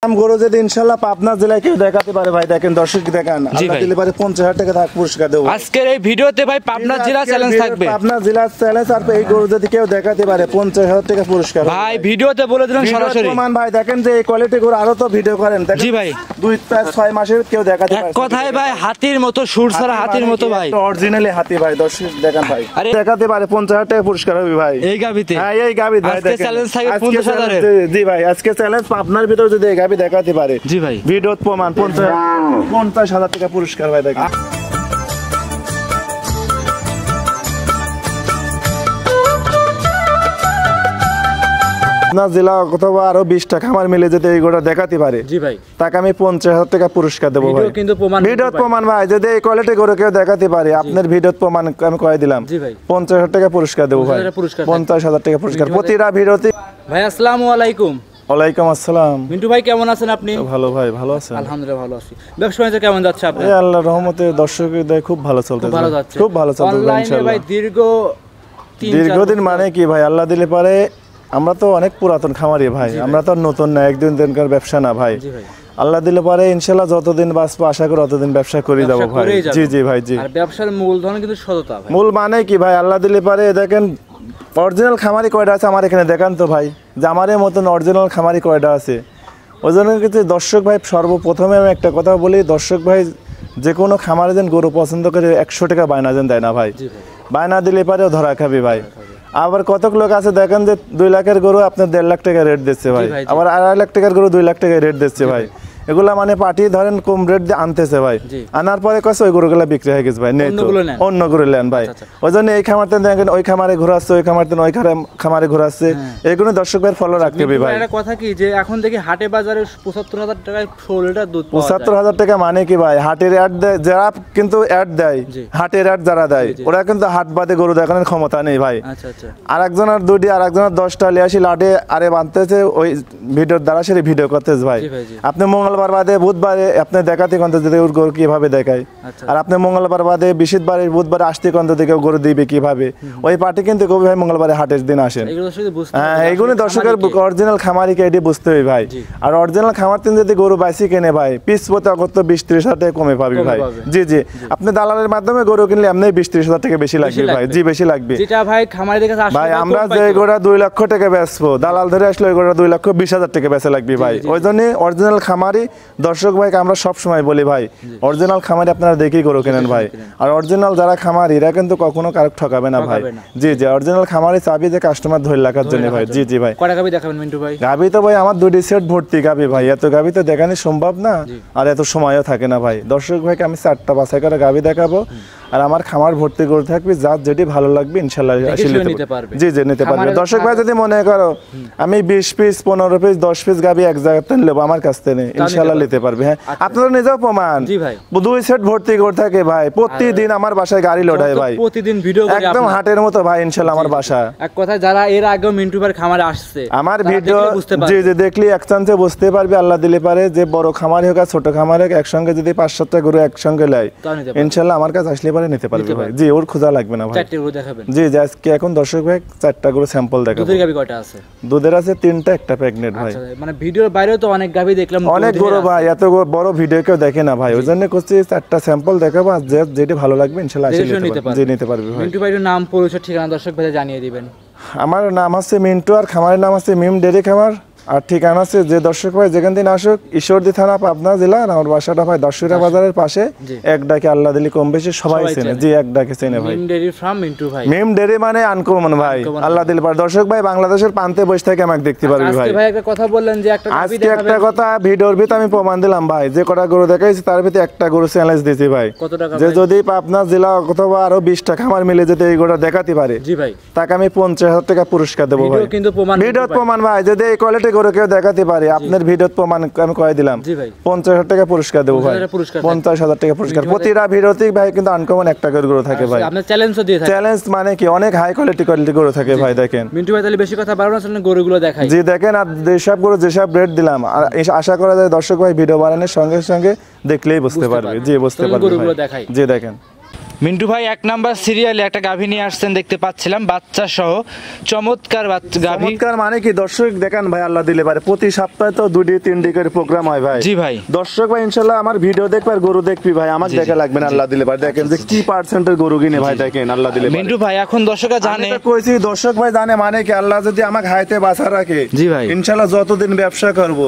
গরু যদি ইনশাআল্লাহ পাবনা জেলায় কেউ দেখাতে পারে ভাই, দেখেন দর্শক দেখেন, আল্লাহ দিলে পারে 50,000 টাকা থাক পুরস্কার দেব আজকের এই ভিডিওতে ভাই পাবনা জেলা চ্যালেঞ্জ থাকবে। পাবনা জেলা চ্যালেঞ্জ, আর এই গরু যদি কেউ দেখাতে পারে 50,000 টাকা পুরস্কার ভাই। ভিডিওতে বলে দিলেন সরাসরি প্রমাণ ভাই, দেখেন যে এই কোয়ালিটি গরু আরো তো ভিডিও করেন দেখেন। জি ভাই, 2-6 মাসের কেউ দেখাতে পারে। এক কথায় ভাই হাতির মতো সুর ছাড়া হাতির মতো ভাই, অরিজিনালি হাতি ভাই। দর্শক দেখেন ভাই, আরে দেখাতে পারে 50,000 টাকা পুরস্কার হবে ভাই এই গাবিতে। হ্যাঁ এই গাবি ভাই, আজকে চ্যালেঞ্জ থাকবে 50,000 এর। জি ভাই, আজকে চ্যালেঞ্জ পাবনার ভিতর যদি এই গাবি দেখাতে পারে, জি ভাই ভিডিও প্রমাণ 50,000 টাকা পুরস্কার ভাই। দেখেন আপনার জেলা অথবা আরো 20টা খামার মিলে যদি এই গোটা দেখাতে পারে, জি ভাই, তাকে আমি 50,000 টাকা পুরস্কার দেবো ভাই। কিন্তু ভিডিও প্রমাণ ভাই, যদি এই কোয়ালিটি গরু কেউ দেখাতে পারে, আপনার ভিডিও প্রমাণ আমি কয়ে দিলাম 50,000 টাকা পুরস্কার দেবো ভাই। 50,000 টাকা পুরস্কার প্রতিটা ভিডিওতে। ভাই আসসালামু আলাইকুম। ওয়ালাইকুম আসসালাম। মিন্টু ভাই কেমন আছেন আপনি? ভালো ভাই, ভালো আছেন? আলহামদুলিল্লাহ ভালো আছি। ব্যবসা বাণিজ্য কেমন যাচ্ছে আপনার? এই আল্লাহর রহমতে দর্শকদের খুব ভালো চলতেছে, খুব ভালো চলতেছে ইনশাআল্লাহ ভাই। দীর্ঘদিন মানে কি ভাই, আল্লাহ দিলে পারে আমরা তো অনেক পুরাতন খামারি ভাই, আমরা তো নতুন না, একদিন দিনকার ব্যবসা না ভাই। আল্লাহ দিলে পারে ইনশাআল্লাহ যতদিন বাঁচবো আশা করি ততদিন ব্যবসা করে যাবো ভাই। জি জি ভাই, জি। আর ব্যবসার মূলধন কিন্তু সততা ভাই। মূল মানে কি ভাই, আল্লাহ দিলে পারে দেখেন অরিজিনাল খামারি কয়টা আছে আমার এখানে দেখান তো ভাই, যে আমার মতন অরিজিনাল খামারি কয়টা আছে। ওই জন্য কিন্তু দর্শক ভাই সর্বপ্রথমে আমি একটা কথা বলি, দর্শক ভাই যে কোনো খামারে যেন গরু পছন্দ করে 100 টাকা বায়না যেন দেয় না ভাই। বায়না দিলে পারেও ধরা খাবি ভাই। আবার কতক লোক আছে দেখেন যে 2 লাখের গরু আপনার 1.5 লাখ টাকা রেট দিচ্ছে ভাই, আবার 2.5 লাখ টাকার গরু 2 লাখ টাকা রেট দিচ্ছে ভাই। এগুলা মানে পার্টি ধরেন কম রেট দিয়ে আনতেছে ভাই, আনার পরে কষ্ট ওই গরুগুলা বিক্রি হয়ে গেছে ভাই, নেই তো অন্য গরু নেন ভাই। ওই জন্য এই খামারতে দেখেন ওই খামারে ঘোরাচ্ছে, ওই খামারতে ওই খামারে ঘোরাচ্ছে, এইগুলো দর্শক ভাই ফলো রাখতে হবে ভাই। একটা কথা কি যে এখন দেখি হাটে বাজারে 75,000 টাকায় 16 লিটার দুধ পাওয়া যায়। 75,000 টাকা মানে কি ভাই, হাটের অ্যাড দেয় যারা, কিন্তু অ্যাড দেয় হাটের অ্যাড যারা দেয় ওরা কিন্তু হাট বাদে গরু দেখানোর ক্ষমতা নেই ভাই। আর একজনের 2টি আর একজনের 10টা লিয়াসি লাটে আরে বাঁধতেছে, ওই ভিডিওর দ্বারা সে ভিডিও করতেছে ভাই। আপনি মঙ্গলবার বাদে বুধবারে আপনি দেখাতে কন্ত যদি গরু কিভাবে দেখায়, আর আপনি মঙ্গলবার বাদে বৃহস্পতিবারে বুধবারে আসতে কন্ত থেকে গরু দিবে কিভাবে, ওই পার্টি কিন্তু কবি ভাই মঙ্গলবারে হাটের দিন আসেন। হ্যাঁ এইগুলো দর্শকের অরিজিনাল খামারিকে এটি বুঝতে হবে ভাই। আর অরিজিনাল খামার তিন যদি গরু বাইসি কেনে ভাই, পিস প্রতি অগত্য 20-30,000 টাকা কমে পাবি ভাই। জি জি, আপনি দালালের মাধ্যমে গরু কিনলে এমনি 20-30,000 টাকা বেশি লাগবে ভাই। জি বেশি লাগবে ভাই। খামারি দেখে ভাই আমরা যে গরুটা 2 লক্ষ টাকা বেচবো, দালাল ধরে আসলে ওই গরুটা 2,20,000 টাকা বেচা লাগবে ভাই। ওই জন্য অরিজিনাল খামারি দর্শক ভাই আমরা সব সময় বলি ভাই, অরিজিনাল খামারি আপনারা দেখেই গরু কেনেন ভাই। আর অরিজিনাল যারা খামারি এরা কিন্তু কখনো কারো ঠকাবে না ভাই। জি জি, অরিজিনাল খামারি চাবি যে কাস্টমার ধরে রাখার জন্য ভাই। জি জি ভাই। কয়টা গাবি দেখাবেন মিন্টু ভাই? গাবি তো ভাই আমার 2টি সেট ভর্তি গাবি ভাই, এত গাবি তো দেখানো সম্ভব না, আর এত সময়ও থাকে না ভাই। দর্শক ভাইকে আমি 4টা বাছাই করে গাবি দেখাবো, আর আমার খামার ভর্তি করে থাকবে, যার যেটি ভালো লাগবে ইনশাআল্লাহ আসলে নিতে পারবে। জি জি নিতে পারবে। দর্শক ভাই যদি মনে করো আমি 20 পিস 15 পিস 10 পিস গাবি এক জায়গাতে নেব, আমার কাছ থেকে ইনশাআল্লাহ নিতে পারবে। হ্যাঁ আপনারা নিজেও প্রমাণ। জি ভাই, 2 সেট ভর্তি করে থাকে ভাই, প্রতিদিন আমার বাসায় গাড়ি লোড হয় ভাই, প্রতিদিন ভিডিও করে একদম হাটের মতো ভাই ইনশাআল্লাহ আমার বাসা। এক কথা যারা এর আগে মিন্টু ভাইয়ের খামারে আসছে আমার ভিডিও জি জি দেখলি এক চান্সে বুঝতে পারবে, আল্লাহ দিলে পারে যে বড় খামারি হোক আর ছোট খামারি হোক একসঙ্গে যদি 5-7টা গরু একসঙ্গে লাই ইনশাআল্লাহ আমার কাছে আসলে পারে নিতে পারবে ভাই। জি ওর খোঁজা লাগবে না ভাই। 4টা গরু দেখাবেন? জি জি, আজকে এখন দর্শক ভাই 4টা গরু স্যাম্পল দেখাবো। দুধের গাবি কয়টা আছে? দুধের আছে 3টা, একটা প্রেগন্যান্ট ভাই। মানে ভিডিওর বাইরেও তো অনেক গাবি দেখলাম, অনেক গরু ভাই, এত বড় ভিডিও কেউ দেখে না ভাই। ওই জন্য করছি 4টা স্যাম্পল দেখাবো, আর যেটা ভালো লাগবে ইনশাআল্লাহ আসলে নিতে পারবে ভাই। মিন্টু ভাইয়ের নাম পরিচয় ঠিকানা দর্শক ভাই জানিয়ে দিবেন। আমার নাম আছে মিন্টু, আর খামারের নাম আছে মিম ডেরি খামার, আর ঠিকানা আছে যে দর্শক ভাই যেখান থেকে আসুক ঈশ্বরদী থানা পাবনা জেলা, আমার বাসাটা ভাই দশরা বাজারের পাশে। এক ডাকে আল্লাহ দিলি কম বেশি সবাই চেনে। জি এক ডাকে চেনে ভাই। মিম ডেরি ফ্রম মিন্টু ভাই। মিম ডেরি মানে আনকমন ভাই, আল্লাহ দিলি পার দর্শক ভাই বাংলাদেশের প্রান্তে বসে থেকে আমাকে দেখতে পারবি ভাই। আজকে ভাই একটা কথা বললেন যে একটা গাবি দেখাবেন, আজকে একটা কথা ভিডিওর ভিতর আমি প্রমাণ দিলাম ভাই, যে কটা গরু দেখাইছি তার ভিতরে একটা গরু চ্যালেঞ্জ দিয়েছি ভাই। কত টাকা? যে যদি পাবনা জেলা অথবা আরো 20টা খামার মিলে যদি এই গরুটা দেখাতে পারে, জি ভাই, তাকে আমি 50,000 টাকা পুরস্কার দেবো ভাই। ভিডিও প্রমাণ ভাই, যদি এই কোয়ালিটি গরু কেউ দেখাতে পারে আপনার ভিডিও প্রমাণ আমি কয়ে দিলাম 50,000 টাকা পুরস্কার দেবো ভাই। 50,000 টাকা পুরস্কার প্রতিটা ভিডিওতে ভাই, কিন্তু আনকমন একটা করে গরু থাকে ভাই। আপনি চ্যালেঞ্জও দিয়ে থাকেন। চ্যালেঞ্জ মানে কি অনেক হাই কোয়ালিটি গরু থাকে ভাই। দেখেন মিন্টু ভাই তাহলে বেশি কথা বাড়ানো না, গরুগুলো দেখাই। জি দেখেন, আর যেসব গরু যেসব রেট দিলাম, আর আশা করা যায় দর্শক ভাই ভিডিও বানানোর সঙ্গে সঙ্গে দেখলেই বুঝতে পারবে। জি বুঝতে পারবে। জি দেখেন। মিন্টু ভাই 1 নাম্বার সিরিয়ালে একটা গাভী নিয়ে আসছেন দেখতে পাচ্ছিলাম, বাচ্চা সহ চমৎকার গাভী। চমৎকার মানে কি দর্শক দেখেন ভাই, আল্লাহ দিলে পারে প্রতি সপ্তাহে তো 2-3 করে প্রোগ্রাম হয় ভাই। জি ভাই। দর্শক ভাই ইনশাআল্লাহ আমার ভিডিও দেখবে আর গরু দেখবি ভাই, আমাকে দেখা লাগবে না, আল্লাহ দিলে পারে। দেখেন যে কি পার্সেন্টের গরু কিনে ভাই, দেখেন আল্লাহ দিলে পারে। মিন্টু ভাই এখন দর্শকরা জানে, আমি তো কইছি দর্শক ভাই জানে মানে কি, আল্লাহ যদি আমাকে হাইতে বাঁচা রাখে জি ভাই, ইনশাআল্লাহ যতদিন ব্যবসা করব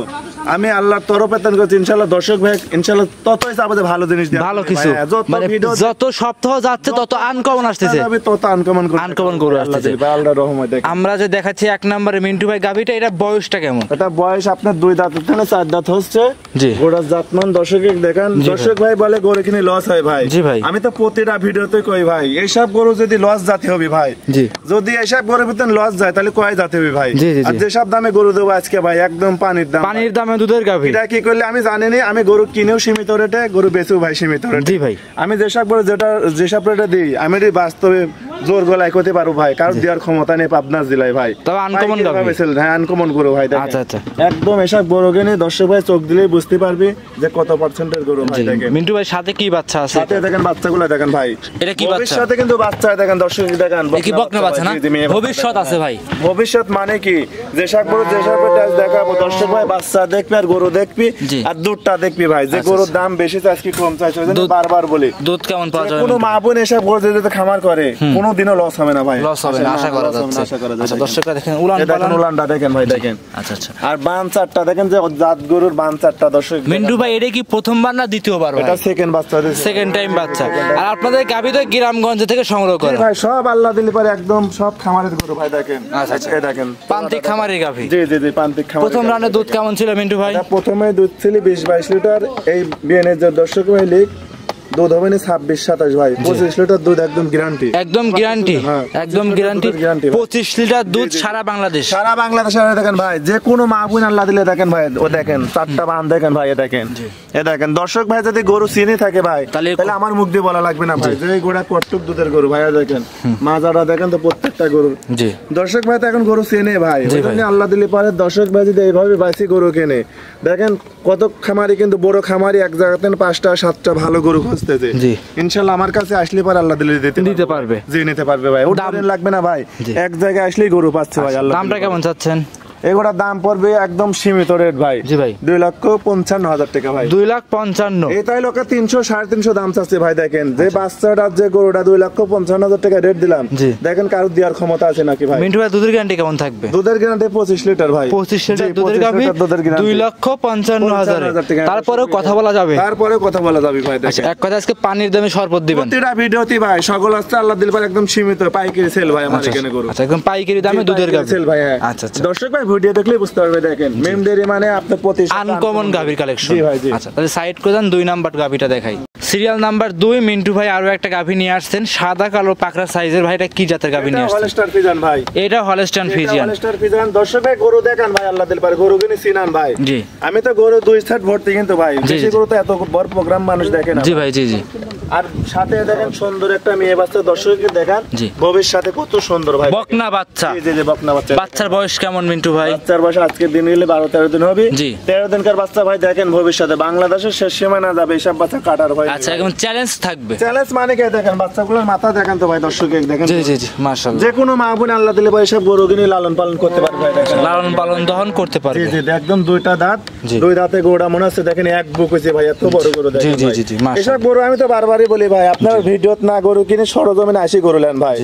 আমি আল্লাহর তরফে তেন করছি ইনশাআল্লাহ। দর্শক ভাই ইনশাআল্লাহ ততই চাবো যে ভালো জিনিস দিয়ে, ভালো কিছু মানে যত সপ্তাহ যাচ্ছে তত আনকমন আসতেছে, তত আনকমন গরু আসতেছে আল্লাহর রহমতে। আমরা যে দেখাচ্ছি 1 নম্বরে মিন্টু ভাই গাভীটা, এটা বয়সটা কেমন? এটা বয়স আপনার 2 দাঁতের থেকে 4 দাঁত হচ্ছে। জি। গোড়ার জাতমান দর্শক দেখেন। দর্শক ভাই বলে গরু কিনে লস হয় ভাই। জি ভাই। আমি তো প্রতিটা ভিডিওতে কই ভাই, এইসব গরু যদি লস জাতি হবে ভাই, জি, যদি এইসব গরুর ভিতরে লস যায় তাহলে কয় জাতি হবে ভাই? জি, জি, আর যেসব দামে গরু দেবো আজকে ভাই একদম পানির দামে দুধের গাভী। এটা কি করলে আমি জানিনি, আমি গরু কিনেও সীমিত রেটে, গরু বেচেও ভাই সীমিত রেটে। জি ভাই। আমি যেসব গরু যেসব রেটে দিই আমি বাস্তবে জোর গলায় করতে পারবো ভাই, কারণ দেওয়ার ক্ষমতা নেই পাবনা জেলায় ভাই। তবে আনকমন গাভী। হ্যাঁ আনকমন গরু ভাই। আচ্ছা আচ্ছা। একদম এসব গরু কিনে দর্শক ভাই চোখ দিলেই বুঝতে পারবি যে কত পার্সেন্টের গরু ভাই। দেখেন মিন্টু ভাই সাথে কি বাচ্চা আছে? সাথে দেখেন বাচ্চাগুলো দেখেন ভাই, এটা কি বাচ্চা? সাথে কিন্তু বাচ্চা দেখেন দর্শক দেখেন, কি বকনা বাচ্চা না? ভবিষ্যৎ আছে ভাই। ভবিষ্যৎ মানে কি, যেসব গরু যেসব দেখাবো দর্শক ভাই, বাচ্চা দেখবি আর গরু দেখবি আর দুধটা দেখবি ভাই, যে গরুর দাম বেশি চাইছে কি কম চাইছে বারবার বলি। দুধ কেমন পাওয়া যাবে? কোনো মা বোন এসব গরু যদি খামার করে কোনোদিনও লস হবে না ভাই, লস হবে না আশা করা যাচ্ছে। আচ্ছা দর্শকরা দেখেন উলানটা দেখেন ভাই, দেখেন। আচ্ছা আচ্ছা। আর বান চারটা দেখেন, যে জাত গরুর বান চারটা দর্শক। মিন্টু ভাই এটা কি প্রথমবার না দ্বিতীয়বার? এটা সেকেন্ড বাচ্চা, সেকেন্ড টাইম বাচ্চা। আর আপনাদের গাভী তো গ্রামগঞ্জ থেকে সংগ্রহ করে ভাই, সব আল্লাহ দিলে পারে একদম সব খামারের গরু ভাই। দেখেন আচ্ছা আচ্ছা, এই দেখেন প্রান্তিক খামারের গাভী। জি জি জি, প্রান্তিক খামার। প্রথম রানে দুধ কেমন ছিল মিন্টু ভাই? প্রথমে দুধ ছিল 20-22 লিটার। এই বিএনএর যে দর্শক ভাই লিখ দুধ হবে না 26-27 ভাই। 25 লিটার দুধ একদম গ্যারান্টি, একদম গ্যারান্টি, একদম গ্যারান্টি। 25 লিটার দুধ সারা বাংলাদেশ, সারা বাংলাদেশে দেখেন ভাই, যে কোনো মা বোন আল্লাহ দিলে দেখেন ভাই, ও দেখেন চারটা বান দেখেন ভাই, এ দেখেন এ দেখেন। দর্শক ভাই যদি গরু চিনি থাকে ভাই তাহলে আমার মুখ দিয়ে বলা লাগবে না ভাই, যে গোড়া কটটুক দুধের গরু ভাই। দেখেন মাজারা দেখেন তো প্রত্যেকটা গরু। জি দর্শক ভাই তো এখন গরু চেনে ভাই, ওই আল্লাহ দিলে পারে দর্শক ভাই যদি এইভাবে বাইসি গরু কেনে, দেখেন কত খামারি কিন্তু বড় খামারি এক জায়গাতে 5টা-7টা ভালো গরু খুঁজতেছে। জি ইনশাআল্লাহ আমার কাছে আসলে পরে আল্লাহ দিলে দিতে পারবে, জি নিতে পারবে ভাই। ওটা লাগবে না ভাই, এক জায়গায় আসলেই গরু পাচ্ছে ভাই। আল্লাহ দামটা কেমন চাচ্ছেন? এগুলোর দাম পড়বে একদম সীমিত রেট ভাই। জি ভাই 2,55,000 টাকা ভাই। 2,55,000 এটাই লোকে 300-350 দাম চাচ্ছে ভাই। দেখেন যে বাচ্চাটা যে গরুটা 2,55,000 টাকা রেট দিলাম, দেখেন কারো দেওয়ার ক্ষমতা আছে নাকি ভাই? মিন্টু ভাই দুধের গ্যারান্টি কেমন থাকবে? দুধের গ্যারান্টি 25 লিটার ভাই। 25 লিটার দুধের গাভী 2,55,000 টাকা। তারপরেও কথা বলা যাবে, তারপরেও কথা বলা যাবে ভাই। আচ্ছা এক কথা আজকে পানির দামে শরবত দিবেন প্রতিটা ভিডিওতে ভাই। সকল আসছে আল্লাহ দিল ভাই একদম সীমিত পাইকারি সেল ভাই আমার এখানে গরু। আচ্ছা একদম পাইকারি দামে দুধের গাভী সেল ভাই। আচ্ছা আচ্ছা দর্শক ভাই ভিডিও দেখলে বুঝতে পারবে। দেখেন মেমডেরি মানে আপনার প্রতি আনকমন গাভীর কালেকশন। জি ভাই জি। আচ্ছা তাহলে সাইড করে দেন, 2 নাম্বার গাভীটা দেখাই। সিরিয়াল নাম্বার 2 মিন্টু ভাই আরো একটা গাভী নিয়ে আসছেন, সাদা কালো পাকড়া সাইজের ভাই। এটা কি জাতের গাভী নিয়ে আসছেন? হলস্টার ফ্রিজিয়ান ভাই। এটা হলস্টাইন ফ্রিজিয়ান। হলস্টার ফ্রিজিয়ান দর্শক ভাই গরু দেখেন ভাই, আল্লাহ দিল পারে গরু কিনে চিনান ভাই। জি আমি তো গরু 2 সেট ভর্তি কিন্তু ভাই, বেশি গরু তো এত বড় প্রোগ্রাম মানুষ দেখে না। জি ভাই জি জি। আর সাথে দেখেন সুন্দর একটা মেয়ে বাচ্চা দর্শককে দেখান, ভবিষ্যতে কত সুন্দর ভাই। বকনা বাচ্চা। জি জি বকনা বাচ্চা। বাচ্চার বয়স কেমন মিন্টু ভাই? বাচ্চার বয়স আজকে দিন হইলে 12-13 দিন হবে। জি 13 দিনকার বাচ্চা ভাই। দেখেন ভবিষ্যতে বাংলাদেশের শেষ সীমানা যাবে এসব বাচ্চা কাটার ভাই। আচ্ছা একদম চ্যালেঞ্জ থাকবে। চ্যালেঞ্জ মানে কি দেখেন বাচ্চাগুলোর মাথা দেখেন তো ভাই দর্শককে দেখেন। জি জি জি মাশাআল্লাহ। যে কোনো মা বোন আল্লাহ দিলে ভাই সব গরু কিনে লালন পালন করতে পারবে ভাই। দেখেন লালন পালন দহন করতে পারবে। জি জি একদম 2টা দাঁত, 2 দাঁতে গরুটা মনে হচ্ছে দেখেন এক বুক হইছে ভাই, এত বড় গরু দেখেন। জি জি জি এসব গরু আমি তো বারবারই বলি ভাই, আপনার ভিডিওত না গরু কিনে সরজমিনে আসি গরু নেন ভাই।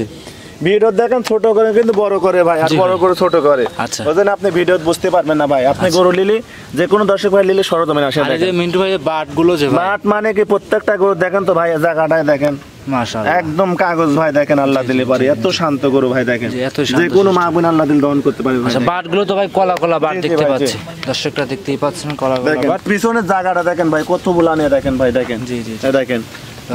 ভিডিও দেখেন ছোট করে কিন্তু বড় করে ভাই, আর বড় করে ছোট করে। আচ্ছা ওজন্য আপনি ভিডিও বুঝতে পারবেন না ভাই। আপনি গরু লিলি যে কোনো দর্শক ভাই লিলি সরজমিনে আসে। দেখেন মিন্টু ভাই বাট গুলো যে বাট মানে কি প্রত্যেকটা গরু দেখেন তো ভাই, জায়গাটায় দেখেন মাশাআল্লাহ একদম কাগজ ভাই। দেখেন আল্লাহ দিলে পারে এত শান্ত গরু ভাই। দেখেন যে কোনো মা বোন আল্লাহ দিল দহন করতে পারে। আচ্ছা বাট গুলো তো ভাই কলা কলা বাট দেখতে পাচ্ছি, দর্শকরা দেখতেই পাচ্ছেন কলা কলা বাট। পিছনের জায়গাটা দেখেন ভাই কত বুলানে দেখেন ভাই। দেখেন জি জি দেখেন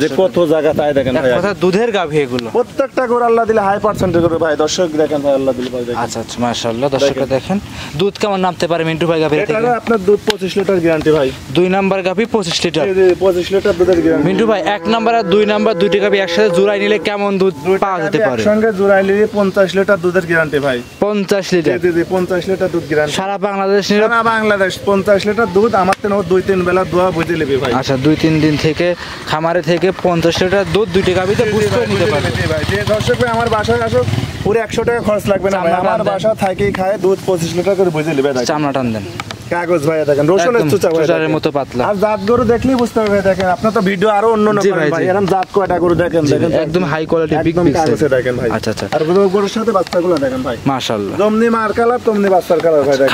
যে কত জায়গা তাই দেখেন ভাই। কথা দুধের গাভী এগুলো প্রত্যেকটা গরু আল্লাহ দিলে হাই পার্সেন্টেজ করে ভাই। দর্শক দেখেন ভাই আল্লাহ দিলে ভাই। আচ্ছা আচ্ছা মাশাআল্লাহ। দর্শকরা দেখেন দুধ কেমন নামতে পারে মিন্টু ভাই গাভীর থেকে? এটা আপনার দুধ 25 লিটার গ্যারান্টি ভাই। 2 নাম্বার গাভী 25 লিটার। জি 25 লিটার দুধের গ্যারান্টি। মিন্টু ভাই 1 নাম্বার আর 2 নাম্বার দুইটা গাভী একসাথে জোড়াই নিলে কেমন দুধ পাওয়া যেতে পারে? একসঙ্গে জোড়াই নিলে 50 লিটার দুধের গ্যারান্টি ভাই। 50 লিটার? জি জি 50 লিটার দুধ গ্যারান্টি। সারা বাংলাদেশ? সারা বাংলাদেশ 50 লিটার দুধ আমার তো 2-3 বেলা দোয়া বুঝে নেবে ভাই। আচ্ছা 2-3 দিন থেকে খামারে থেকে থেকে 50 লিটার দুধ দুইটা গাভীতে বুঝ করে নিতে পারবে। জি ভাই, যে দর্শক ভাই আমার বাসায় আসুক পুরো 100 টাকা খরচ লাগবে না ভাই, আমার বাসা থাকেই খায় দুধ 25 লিটার করে বুঝে নেবে। চামড়া টান দেন, কাগজ ভাই দেখেন, রসুনের চুচা ভাই চুচারের মতো পাতলা। আর জাত গরু দেখলেই বুঝতে পারবে। দেখেন আপনার তো ভিডিও আরো অন্য জি করেন ভাই, ভাই, জি। এরকম জাত কয়টা গরু দেখেন, দেখেন একদম হাই কোয়ালিটি বিগ একদম পিস কাগজে দেখেন ভাই। আচ্ছা আচ্ছা, আর গরুর সাথে বাচ্চাগুলো দেখেন ভাই, মাশাআল্লাহ। যেমনি মার কালার তেমনি বাচ্চার কালার ভাই। দেখেন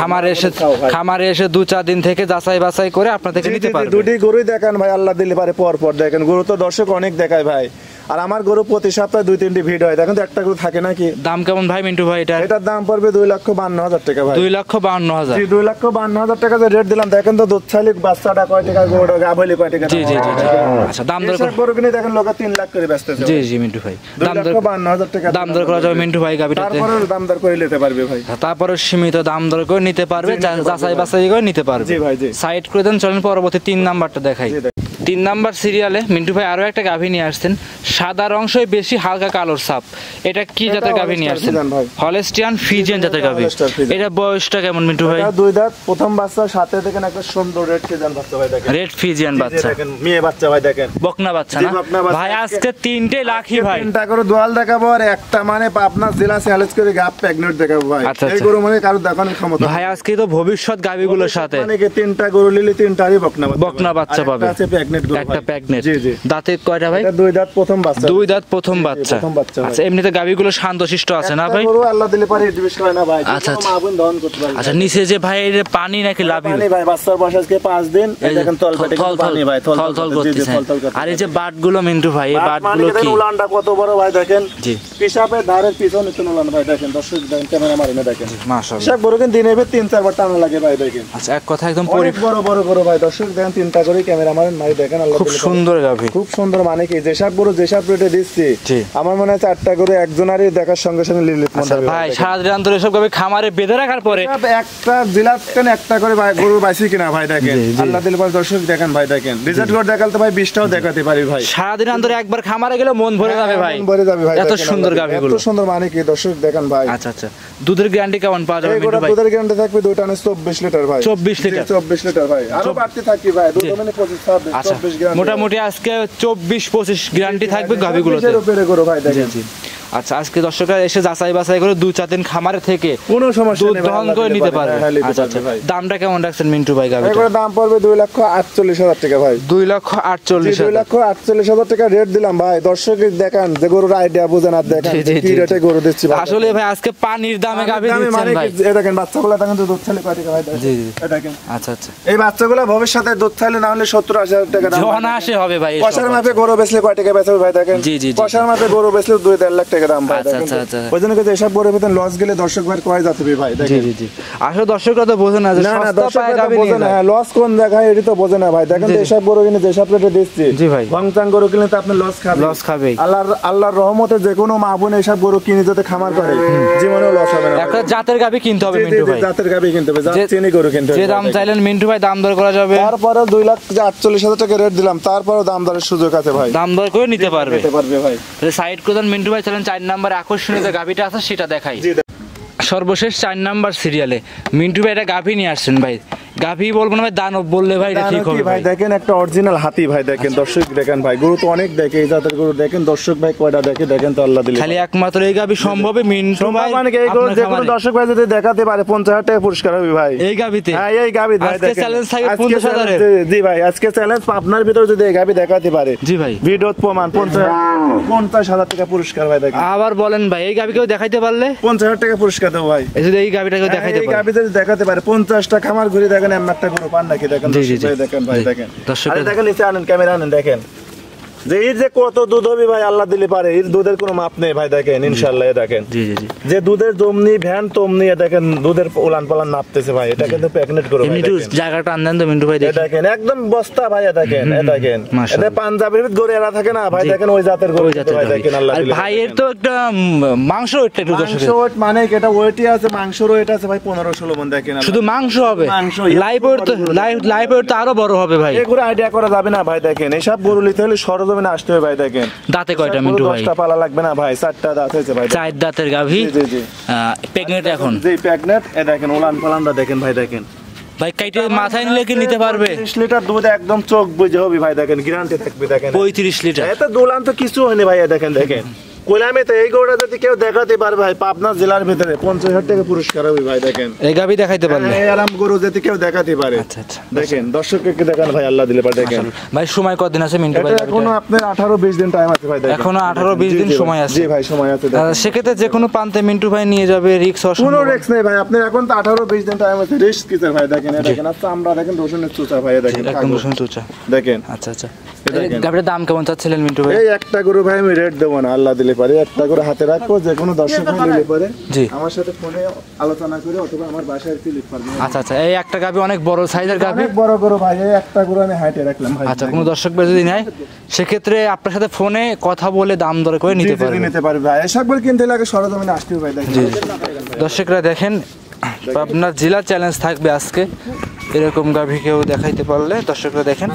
খামারে এসে 2-4 দিন থেকে যাচাই বাছাই করে আপনাদেরকে নিতে পারবে। দুটি গরুই দেখান ভাই, আল্লাহ দিলে পারে পর পর দেখেন। গরু তো দর্শক অনেক দেখায় ভাই, আর আমার গরু প্রতি সপ্তাহে 2-3টি ভিডিও হয়, দেখেন তো একটা গরু থাকে নাকি। দাম কেমন ভাই মিন্টু ভাই এটা? এটার দাম পড়বে 2,52,000 টাকা ভাই। 2,52,000। জি 2,52,000 টাকা যে রেট দিলাম, দেখেন তো দুধ ছালি বাচ্চাটা কয় টাকা, গরুটা গাভলি কয় টাকা। জি জি জি জি। আচ্ছা দাম দর এসব গরু কিনে দেখেন লোক 3 লাখ করে বেচতেছে। জি জি মিন্টু ভাই, দাম দর 2,52,000 টাকা দাম দর করা যাবে মিন্টু ভাই গাবিটাতে। তারপরে দাম দর করে নিতে পারবে ভাই। তারপরে সীমিত দাম দর করে নিতে পারবে, যাচাই বাছাই করে নিতে পারবে। জি ভাই, জি। সাইড করে দেন, চলেন পরবর্তী 3 নাম্বারটা দেখাই। 3 নাম্বার সিরিয়ালে মিন্টু ভাই আরো একটা গাভী নিয়ে আসছেন, সাদা অংশই বেশি, হালকা কালোর ছাপ। এটা কি জাতের গাভী নিয়ে আসছেন? হলস্টিয়ান ফ্রিজিয়ান জাতের গাভী। এটা বয়সটা কেমন মিন্টু ভাই? এটা 2 দাঁত, প্রথম বাচ্চা, সাথে দেখেন একটা সুন্দর রেড ফ্রিজিয়ান বাচ্চা ভাই। দেখেন রেড ফ্রিজিয়ান বাচ্চা, দেখেন মেয়ে বাচ্চা ভাই। দেখেন বকনা বাচ্চা না ভাই? আজকে 3টে লাখই ভাই। 3টা করে দোয়াল দেখাবো, আর একটা মানে আপনার জেলা চ্যালেঞ্জ করে গাপ প্রেগনেন্ট দেখাবো ভাই। আচ্ছা, এই গরু মানে কারো দেখানোর ক্ষমতা ভাই আজকে তো ভবিষ্যৎ গাভীগুলোর সাথে মানে কি 3টা গরু নিলে 3টারই বকনা বাচ্চা পাবে। আছে প্রেগনেন্ট গরু একটা প্রেগনেন্ট। জি জি। দাঁতে কয়টা ভাই? এটা 2 দাঁত, প্রথম বাচ্চা। 2 দাঁত, প্রথম বাচ্চা। প্রথম বাচ্চা ভাই। আচ্ছা এমনিতে গাভীগুলো শান্তশিষ্ট আছে না ভাই? গরু আল্লাহ দিলে পারে ডিভিশ করে না ভাই। আচ্ছা, কোনো মা বোন দহন করতে পারবে। আচ্ছা নিচে যে ভাই এর পানি নাকি লাভি? পানি ভাই, বাচ্চার বয়স আজকে 5 দিন। এই দেখেন তল পেটে পানি ভাই, থল করতেছে। আর এই যে বাটগুলো মিন্টু ভাই, এই বাটগুলো কি? উলানটা কত বড় ভাই দেখেন। জি। পিশাপের ধারের পিছনে তো উলান ভাই। দেখেন দর্শক, দেখেন ক্যামেরা মারিনে দেখেন। মাশাআল্লাহ। সব গরু কিন্তু দিনে 3-4 বার টানা লাগে ভাই। দেখেন আচ্ছা এক কথা একদম অনেক বড় বড় গরু ভাই। দর্শক দেখেন 3টা করে ক্যামেরা মারেন ভাই। দেখেন আল্লাহ খুব দিলে সুন্দর গাভী, খুব সুন্দর। মানে কি যেসব গরু যেসব রেটে দিচ্ছি, জি। আমার মনে হয় 4টা করে একজনারই দেখার সঙ্গে সঙ্গে লিলিত মন হবে ভাই। সারা দিন ধরে সব গাভী খামারে বেঁধে রাখার পরে সব একটা জেলার কেন একটা করে গরু বাইছি কিনা ভাই। দেখেন আল্লাহ দিলে পারে। দর্শক দেখেন ভাই, দেখেন রিজাল্ট করে দেখালতে ভাই 20টাও দেখাতে পারি ভাই। সারা দিন ধরে একবার খামারে গেলে মন ভরে যাবে ভাই, মন ভরে যাবে ভাই। এত দেখেন সুন্দর আল্লাহ গাভীগুলো, এত সুন্দর। মানে কি দর্শক দেখেন ভাই। আচ্ছা আচ্ছা দুধের গ্যারান্টি কেমন পাওয়া যাবে এই মিন্টু গোটা ভাই? দুধের গ্যারান্টি থাকবে 2 টানে 24 লিটার ভাই। 24 লিটার? জি, 24 লিটার ভাই। আরো বাড়তে থাকি ভাই, দুধ মানে 25 আচ্ছা 24 গ্যারান্টি। মোটামুটি আজকে 24-25 গ্যারান্টি থাকবে গাভীগুলোতে। 24 এর উপরে গরু ভাই। দেখেন জি। আচ্ছা আজকে দর্শকরা এসে যাচাই বাছাই করে 2-4 দিন খামারে থেকে কোনো সমস্যা দুধ নেই ভাই, দহন আল্লাহ করে দিলে নিতে পারে। পারবে। হ্যাঁ, নিতে আচ্ছা পারবে আচ্ছা ভাই। দামটা কেমন রাখছেন মিন্টু ভাই গাভীটা? এগুলোর দাম পড়বে 2,48,000 টাকা ভাই। 2,48,000। 2,48,000 টাকা রেট দিলাম ভাই। দর্শক দেখান যে গরুর আইডিয়া বুঝেন, আর দেখেন জি, জি, কি জি, রেটে গরু দিচ্ছি ভাই। আসলে ভাই আজকে পানির দামে গাভী দামে দিচ্ছেন মানে ভাই। কি, এই দেখেন বাচ্চাগুলো দেখেন তো দুধ ছালে কয় টাকা ভাই। দেখেন জি, জি। এই দেখেন আচ্ছা আচ্ছা এই বাচ্চাগুলো ভবিষ্যতে দুধ ছালে না হলে 70-80,000 টাকা দাম। অনায়াসে হবে ভাই এসব। কষার মাপে গরু বেচলে কয় টাকা বেচবে ভাই। দেখেন জি, জি, জি। কষার মাপে গরু বেচলে 2-1.5 লাখ টাকা দাম ভাই। আচ্ছা, দেখেন আচ্ছা, আচ্ছা। ওই জন্য কিন্তু এসব গরুর ভিতরে লস গেলে দর্শক ভাই কয় যাতে ভাই। জি দেখেন জি জি আসলে দর্শকরা তো বোঝে না যে না না সস্তা দর্শক পায় গাভী বোঝে নিয়ে না, যায়। লস কোন জায়গায় এটি তো বোঝে না ভাই। দেখেন তো এসব গরু কিনে যেসব রেটে দিচ্ছি, জি ভাই। ভংচাং গরু কিনলে তো আপনি লস খাবেন। লস খাবেই। আল্লাহর রহমতে যে কোনো মা বোন এসব গরু কিনে যদি খামার করে জীবনেও লস হবে না ভাই। একটা জাতের গাভী কিনতে হবে জি, জি, মিন্টু জি, ভাই। জাতের গাভী কিনতে হবে, জাত যে- চিনি গরু কিনতে হবে যে ভাই। দাম চাইলেন মিন্টু ভাই দাম দর করা যাবে। তারপরে 2,48,000 টাকা রেট দিলাম, তারপরেও দাম দরের সুযোগ আছে ভাই। দাম দর করে নিতে পারবে। নিতে পারবে ভাই। তাহলে সাইড করে দেন মিন্টু ভাই, চলেন 4 নম্বরে আকর্ষণীয় যে গাভীটা আছে সেটা দেখাই। জি, সর্বশেষ 4 নাম্বার সিরিয়ালে মিন্টু ভাই একটা গাভী নিয়ে আসছেন ভাই। গাভী বলবো না ভাই, দানব বললে ভাই এটা ঠিক দানব হবে কি ভাই। ভাই। দেখেন একটা অরিজিনাল হাতি ভাই। দেখেন দর্শক দেখেন ভাই, গরু তো অনেক দেখে এই জাতের গরু। দেখেন দর্শক ভাই কয়টা দেখে, দেখেন তো আল্লাহ দিলে খালি একমাত্র এই গাভী সম্ভবে মিন্টু ভাই। মানে কি এই গরু আপনার যে কোনো খামারে। দর্শক ভাই যদি দেখাতে পারে 50,000 টাকা পুরস্কার হবে ভাই। এই গাভীতে হ্যাঁ এই গাভী ভাই। আজকে দেখেন চ্যালেঞ্জ থাকবে আজকে 50,000 এর। challenge, জি ভাই আজকে চ্যালেঞ্জ আপনার ভিতর যদি এই গাভী দেখাতে পারে, জি ভাই। ভিডিও প্রমাণ 50,000 টাকা পুরস্কার ভাই। দেখেন আবার বলেন ভাই, এই গাভীকেও দেখাইতে পারলে 50,000 টাকা পুরস্কার দেবো ভাই। এই যদি এই গাভীটাকেও দেখাইতে এই পারে। গাভী যদি দেখাতে পারে 50টা খামার ঘুরে দেখেন এমন একটা গরু পান নাকি। দেখেন জি, জি, দর্শক ভাই, জি। দেখেন ভাই। জি। দেখেন দর্শক আরে দেখেন নিচে আনেন, ক্যামেরা আনেন। দেখেন যে এর যে কত দুধ হবে ভাই আল্লাহ দিলে পারে। এর দুধের কোনো মাপ নেই ভাই। দেখেন ইনশাআল্লাহ দেখেন জি জি জি। যে দুধের জমনি ভ্যান তমনি দেখেন দুধের উলান পালান নাপতেছে ভাই। এটা কিন্তু প্যাকেট করে ভাই। এমনি একটু দেখেন জায়গাটা আনদেন তো মিন্টু ভাই এ দেখি। দেখেন একদম বস্তা ভাই। দেখেন এ দেখেন মাশাআল্লাহ। এটা পাঞ্জাবের গরু এরা থাকে না ভাই। জি। দেখেন ওই জাতের গরু ওই জাতের ভাই। গাভী। দেখেন আল্লাহ আর দিলে ভাই এর তো একটা মাংস ওইটা একটু মাংস দর্শকের। ওয়েট মানে কি, এটা ওয়েটই আছে, মাংসর ওয়েট আছে ভাই 15-16 মণ। দেখেন শুধু মাংস হবে? মাংস, লাইভ ওয়েট তো লাইভ ওয়েট তো আরো বড় হবে ভাই। এগুলো আইডিয়া করা যাবে না ভাই। দেখেন এসব গরু নিতে হলে সরজমিনে আসতে হবে ভাই। দেখেন দাঁতে কয়টা মিন্টু ভাই? 10টা পালা লাগবে না ভাই, 4টা দাঁত হয়েছে ভাই। 4 দাঁতের গাভী, জি, জি, জি। প্রেগনেন্ট এখন। জি প্রেগনেন্ট। এ দেখেন উলান পালানটা দেখেন ভাই। দেখেন ভাই কাইটে মাথায় নিলে কি নিতে পারবে? 35 লিটার দুধ একদম চোখ বুঝে হবে ভাই, দেখেন গ্যারান্টি থাকবে। দেখেন 35 লিটার, এত দুলান তো কিছু হয়নি ভাই। দেখেন দেখেন কোলামে তো এই গরুটা যদি কেউ দেখাতে পারবে ভাই পাবনা জেলার ভিতরে 50,000 টাকা পুরস্কার হবে ভাই। দেখেন এই গাবি দেখাইতে পারলে এই আরাম গরু যদি কেউ দেখাতে পারে। আচ্ছা আচ্ছা, দেখেন দর্শককে দেখান ভাই, আল্লাহ দিলে পারে। দেখেন ভাই সময় কতদিন আছে মিন্টু ভাই? এটা এখনো আপনার 18-20 দিন টাইম আছে ভাই। দেখেন এখনো 18-20 দিন সময় আছে। জি ভাই সময় আছে। দেখেন সেক্ষেত্রে যে কোনো প্রান্তে মিন্টু ভাই নিয়ে যাবে, রিস্ক কোনো রিস্ক নেই ভাই। আপনার এখন তো 18-20 দিন টাইম আছে, রিস্ক কি স্যার ভাই? দেখেন দেখেন আচ্ছা আমরা দেখেন রসুনের চুচা ভাই। দেখেন একদম রসুন চুচা। দেখেন আচ্ছা আচ্ছা, গাবিটার দাম কেমন চাচ্ছিলেন মিন্টু ভাই? এই একটা গরু ভাই আমি রেট দেবো না, আল্লাহ দিলে পারে। একটা গরু হাতে রাখবো, যে কোনো দর্শক নিলে পারে জি আমার সাথে ফোনে আলোচনা করে অথবা আমার বাসায় ক্লিক করবে। আচ্ছা আচ্ছা, এই একটা গাবি অনেক বড় সাইজের গাবি, অনেক বড় গরু ভাই। এই একটা গরু আমি হাইটে রাখলাম ভাই। আচ্ছা কোনো দর্শক ভাই যদি নেয় সেক্ষেত্রে আপনার সাথে ফোনে কথা বলে দাম দর করে নিতে পারবে। নিতে পারবে ভাই। এসব গরু কিনতে লাগে সরজমিনে আসতে হবে ভাই। দেখেন দর্শকরা দেখেন, আপনার জেলা চ্যালেঞ্জ থাকবে আজকে, এরকম গাভী কেউ দেখাইতে পারলে। দর্শকরা দেখেন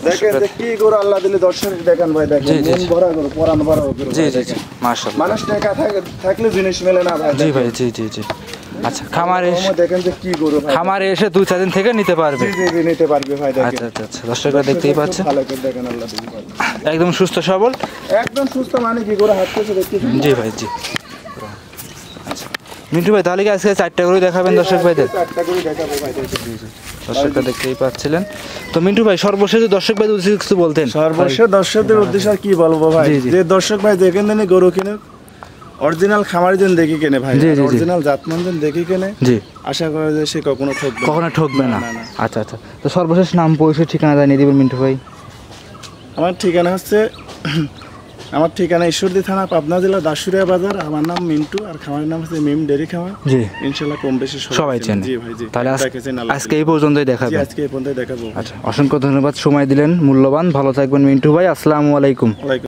দেখেন যে কি গরু আল্লাহ দিলে দর্শক দেখেন ভাই। দেখেন মন ভরা গরু, পরাণ ভরা গরু। জি জি জি, মাশাআল্লাহ। মানুষ টাকা থাকলে জিনিস মেলে না ভাই। জি ভাই, জি জি জি। আচ্ছা খামারে এসে দেখেন যে কি গরু ভাই। খামারে এসে 2-4 দিন থেকে নিতে পারবে। জি জি নিতে পারবে ভাই। দেখেন আচ্ছা আচ্ছা আচ্ছা, দর্শকরা দেখতেই পাচ্ছেন ভালো করে দেখেন আল্লাহ দিলে ভাই। একদম সুস্থ সবল, একদম সুস্থ মানে কি গরু হাঁটতেছে দেখতেছেন। জি ভাই জি। আচ্ছা মিন্টু ভাই তাহলে কি আজকে 4টা করে দেখাবেন দর্শক ভাইদের? একটা গরু দেখাবো ভাই। দর্শকরা দেখতেই পাচ্ছিলেন। তো মিন্টু ভাই সর্বশেষ দর্শক ভাই কিছু বলতেন? সর্বশেষ দর্শকদের উদ্দেশ্যে আর কি বলবো ভাই, জি, জি। যে দর্শক ভাই দেখেন দিনে গরু কিনে অরিজিনাল খামারি জন দেখি কেনে ভাই, জি, জি, জি। অরিজিনাল জাতমান জন দেখি কেনে। জি, আশা করা যায় সে কখনো ঠকবে কখনো ঠকবে না। না, না। আচ্ছা আচ্ছা, তো সর্বশেষ নাম পরিচয় ঠিকানা জানিয়ে দিবেন মিন্টু ভাই। আমার ঠিকানা হচ্ছে আমার ঠিকানা ঈশ্বরদী থানা, পাবনা জেলা, দাসুরিয়া বাজার। আমার নাম মিন্টু, আর খামারের নাম হচ্ছে মিম ডেরি খামার। জি, ইনশাআল্লাহ কম বেশি সবাই চেনে। জি ভাই জি। তাহলে দেখেছেন আল্লাহ আজকে এই পর্যন্তই জি, দেখাবেন। আজকে এই পর্যন্ত দেখাবো। আচ্ছা, অসংখ্য ধন্যবাদ, সময় দিলেন মূল্যবান। ভালো থাকবেন মিন্টু ভাই, আসসালামু আলাইকুম। ওয়ালাইকুম